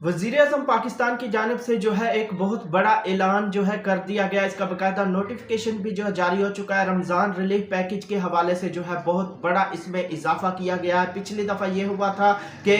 वज़ीर-ए-आज़म पाकिस्तान की जानिब से जो है एक बहुत बड़ा ऐलान जो है कर दिया गया। इसका बाकायदा नोटिफिकेशन भी जो है जारी हो चुका है। रमज़ान रिलीफ पैकेज के हवाले से जो है बहुत बड़ा इसमें इजाफा किया गया है। पिछली दफ़ा ये हुआ था कि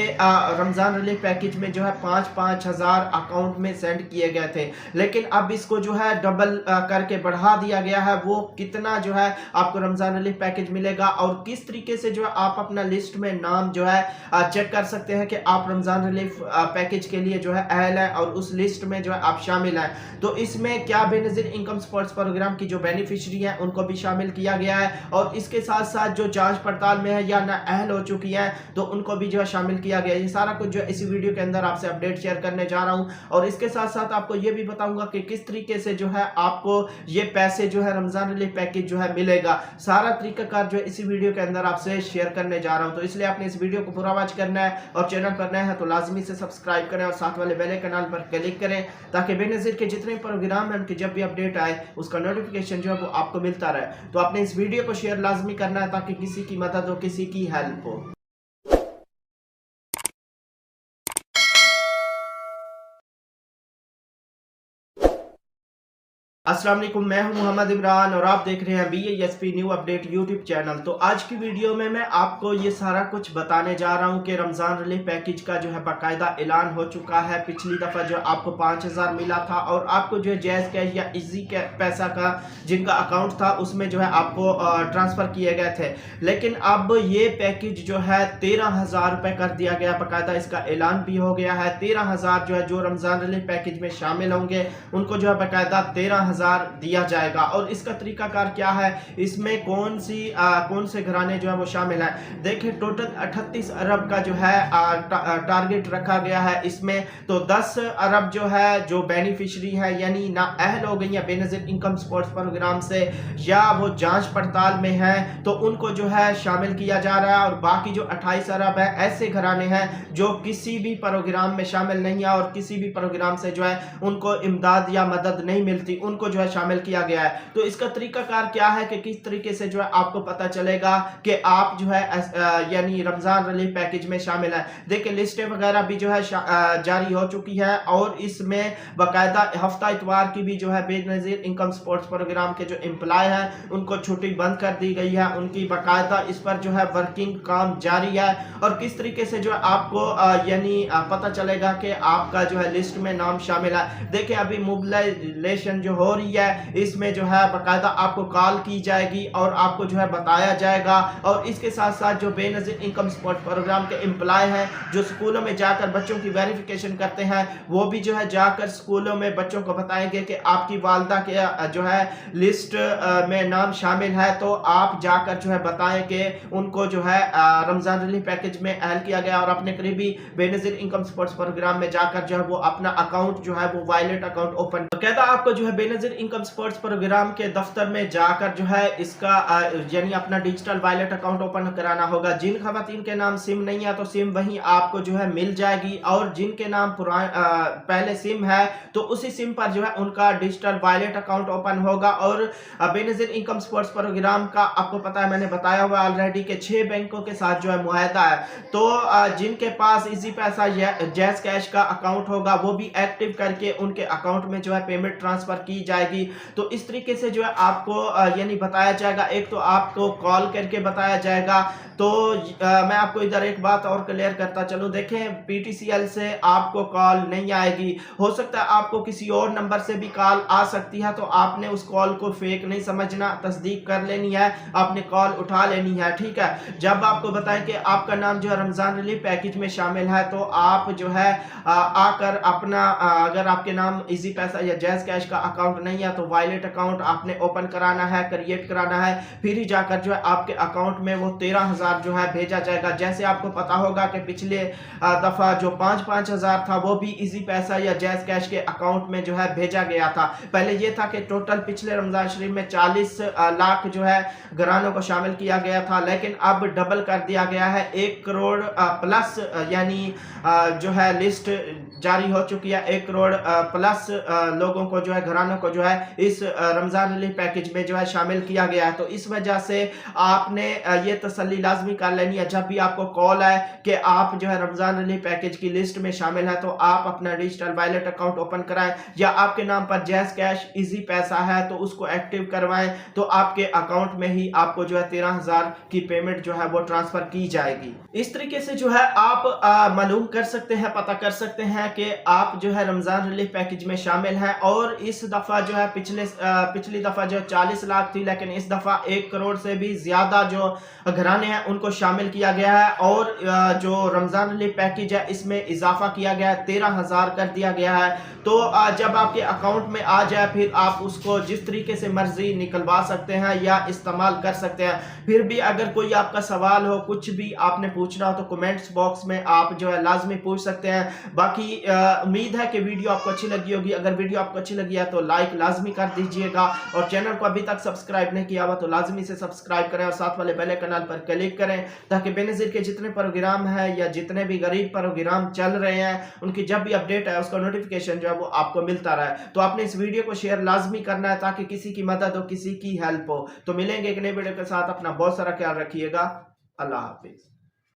रमज़ान रिलीफ पैकेज में जो है 5-5 हज़ार अकाउंट में सेंड किए गए थे, लेकिन अब इसको जो है डबल करके बढ़ा दिया गया है। वो कितना जो है आपको रमज़ान रिलीफ पैकेज मिलेगा और किस तरीके से जो है आप अपना लिस्ट में नाम जो है चेक कर सकते हैं कि आप रमज़ान रिलीफ पैकेज के लिए जो है अहल है और उस लिस्ट में जो है आप शामिल हैं। तो इसमें क्या बेनज़ीर इनकम सपोर्ट्स प्रोग्राम की जो बेनिफिशरी हैं उनको भी शामिल किया गया है और इसके साथ साथ जो जांच पड़ताल में है या ना अहल हो चुकी हैं तो उनको भी जो है शामिल किया गया है। ये सारा कुछ जो है इसी वीडियो के अंदर आपसे अपडेट शेयर करने जा रहा हूं और इसके साथ साथ आपको ये भी बताऊंगा कि किस तरीके से जो है आपको ये पैसे जो है रमज़ान रिलीफ पैकेज जो है मिलेगा। सारा तरीकाकार जो है इसी वीडियो के अंदर आपसे शेयर करने जा रहा हूं, तो इसलिए आपने इस वीडियो को पूरा वॉच करना है और चैनल पर नया है तो लाजमी से सब्सक्राइब करें और साथ वाले बेल आइकन पर क्लिक करें ताकि बेनज़ीर के जितने प्रोग्राम हैं उनकी जब भी अपडेट आए उसका नोटिफिकेशन जो है वो आपको मिलता रहे। तो आपने इस वीडियो को शेयर लाजमी करना है ताकि किसी की मदद हो, किसी की हेल्प हो। अस्सलाम वालेकुम, मैं हूं मोहम्मद इमरान और आप देख रहे हैं BASP new update YouTube channel. तो आज की वीडियो में मैं आपको ये सारा कुछ बताने जा रहा हूं कि रमज़ान रिलीफ पैकेज का जो है बाकायदा ऐलान हो चुका है। पिछली दफ़ा जो आपको 5000 मिला था और आपको जो है जैज़ कैश या इजी पैसा का जिनका अकाउंट था उसमें जो है आपको ट्रांसफ़र किए गए थे, लेकिन अब ये पैकेज जो है 13,000 रुपये कर दिया गया। बाकायदा इसका ऐलान भी हो गया है। 13,000 जो है जो रमज़ान रिलीफ पैकेज में शामिल होंगे उनको जो है बाकायदा 13,000 दिया जाएगा। और इसका तरीकाकार क्या है, इसमें कौन से घराने जो है वो शामिल है। देखिए टोटल 38 अरब का जो है टारगेट रखा गया है इसमें। तो 10 अरब जो है जो बेनिफिशरी है यानी ना अहल हो गई या बेनज़ीर इनकम सपोर्ट्स प्रोग्राम से या वो जांच पड़ताल में है तो उनको जो है शामिल किया जा रहा है। और बाकी जो 28 अरब है ऐसे घराने हैं जो किसी भी प्रोग्राम में शामिल नहीं है और किसी भी प्रोग्राम से जो है उनको इमदाद या मदद नहीं मिलती, उनको जो है शामिल किया गया है। तो इसका तरीकाकार क्या है कि किस तरीके से जो है आपको पता चलेगा कि आप जो है यानी रमजान रिलीफ पैकेज में शामिल है। देखिए लिस्टें वगैरह भी जो है जारी हो चुकी है और इसमें बाकायदा हफ्ता इतवार की भी जो है बेनज़ीर इनकम सपोर्ट्स प्रोग्राम के जो एम्प्लॉय हैं उनको छुट्टी बंद कर दी गई है। उनकी बाकायदा इस पर जो है वर्किंग काम जारी है और किस तरीके से जो है आपको यानी पता चलेगा कि आपका जो है लिस्ट में नाम शामिल है। देखिए अभी मोबिलाइजेशन जो हो रही है इसमें जो है बाकायदा आपको कॉल की जाएगी और आपको जो है बताया जाएगा। और इसके साथ साथ जो बेनज़ीर इनकम सपोर्ट प्रोग्राम के एम्प्लॉय हैं जो स्कूलों में जाकर बच्चों की वेरिफिकेशन करते हैं वो भी जो है जाकर स्कूलों में बच्चों को बताएंगे कि आपकी वालदा के जो है लिस्ट में नाम शामिल है, तो आप जाकर जो है बताएं कि उनको जो है रमजान रिलीफ पैकेज में अहल किया गया और अपने करीबी बेनज़ीर इनकम सपोर्ट्स प्रोग्राम में जाकर जो है वो अपना अकाउंट जो है वो वॉलेट अकाउंट ओपन कहता आपको जो है बेनज़ीर इनकम सपोर्ट्स प्रोग्राम के दफ्तर में जाकर जो है इसका यानी अपना डिजिटल वॉलेट अकाउंट ओपन कराना होगा। जिन खवातीन के नाम सिम नहीं है तो सिम वहीं आपको जो है मिल जाएगी और जिनके नाम पहले सिम है तो उसी सिम पर जो है उनका डिजिटल वॉलेट अकाउंट ओपन होगा। और बेनज़ीर इनकम सपोर्ट्स प्रोग्राम का आपको पता है, मैंने बताया हुआ ऑलरेडी के 6 बैंकों के साथ जो है मुआहदा है। तो जिनके पास इजी पैसा या जैज़ कैश का अकाउंट होगा वो भी एक्टिव करके उनके अकाउंट में जो है पेमेंट ट्रांसफर की जाएगी। तो इस तरीके से जो है आपको यानी बताया जाएगा। एक तो आपको कॉल करके बताया जाएगा। तो मैं आपको इधर एक बात और क्लियर करता चलूं, देखें PTCL से आपको कॉल नहीं आएगी। हो सकता है आपको किसी और नंबर से भी कॉल आ सकती है, तो आपने उस कॉल को फेक नहीं समझना, तस्दीक कर लेनी है, आपने कॉल उठा लेनी है। ठीक है, जब आपको बताएं कि आपका नाम जो है रमजान रिलीफ पैकेज में शामिल है तो आप जो है आकर अपना अगर आपके नाम इजी पैसा या जैज़ कैश का अकाउंट नहीं है तो वॉलेट अकाउंट आपने ओपन कराना है, क्रिएट कराना है, फिर ही जाकर जो है आपके अकाउंट में वो 13,000 जो है भेजा जाएगा। जैसे आपको पता होगा कि पिछले दफा जो 5-5 हज़ार था वो भी इजी पैसा या जैज़ कैश के अकाउंट में जो है भेजा गया था। पहले ये था कि टोटल पिछले रमजान शरीफ में 40 लाख जो है घरानों को शामिल किया गया था, लेकिन अब डबल कर दिया गया है। 1 करोड़ प्लस यानी जो है लिस्ट जारी हो चुकी है। 1 करोड़ प्लस लोगों को जो है घरानों को को जो है इस रमजान रिलीफ पैकेज में जो है शामिल किया गया है। तो इस वजह से आपने ये तसल्ली लाजमी कर लेनी है, जब भी आपको कॉल आए कि आप जो है रमजान रिलीफ पैकेज की लिस्ट में शामिल है, तो आप अपना डिजिटल वॉलेट अकाउंट ओपन कराएं, या आपके नाम पर जैज़ कैश इजी पैसा है तो उसको एक्टिव करवाएं, तो आपके अकाउंट में ही आपको जो है 13,000 की पेमेंट जो है वो ट्रांसफर की जाएगी। इस तरीके से जो है आप मालूम कर सकते हैं, पता कर सकते हैं कि आप जो है रमजान रिलीफ पैकेज में शामिल हैं। और इस दफा जो है पिछली दफा जो 40 लाख थी, लेकिन इस दफा 1 करोड़ से भी ज्यादा जो घराने हैं उनको शामिल किया गया है। और जो रमजान रिलीफ पैकेज है इसमें इजाफा किया गया है, 13,000 कर दिया गया है। तो जब आपके अकाउंट में आ जाए फिर आप उसको जिस तरीके से मर्जी निकलवा सकते हैं या इस्तेमाल कर सकते हैं। फिर भी अगर कोई आपका सवाल हो, कुछ भी आपने पूछना हो, तो कमेंट्स बॉक्स में आप जो है लाजमी पूछ सकते हैं। बाकी उम्मीद है कि वीडियो आपको अच्छी लगी होगी। अगर वीडियो आपको अच्छी लगी है तो लाइक लाजमी कर दीजिएगा, और चैनल को अभी तक सब्सक्राइब नहीं किया हुआ तो लाजमी से सब्सक्राइब करें और साथ वाले बेल आइकन पर क्लिक करें, ताकि बेनज़ीर के जितने प्रोग्राम है या जितने भी गरीब प्रोग्राम चल रहे हैं उनकी जब भी अपडेट है उसका नोटिफिकेशन जो है वो आपको मिलता रहे। तो आपने इस वीडियो को शेयर लाजमी करना है ताकि किसी की मदद हो, किसी की हेल्प हो। तो मिलेंगे एक नए वीडियो के साथ। अपना बहुत सारा ख्याल रखिएगा। अल्लाह हाफिज।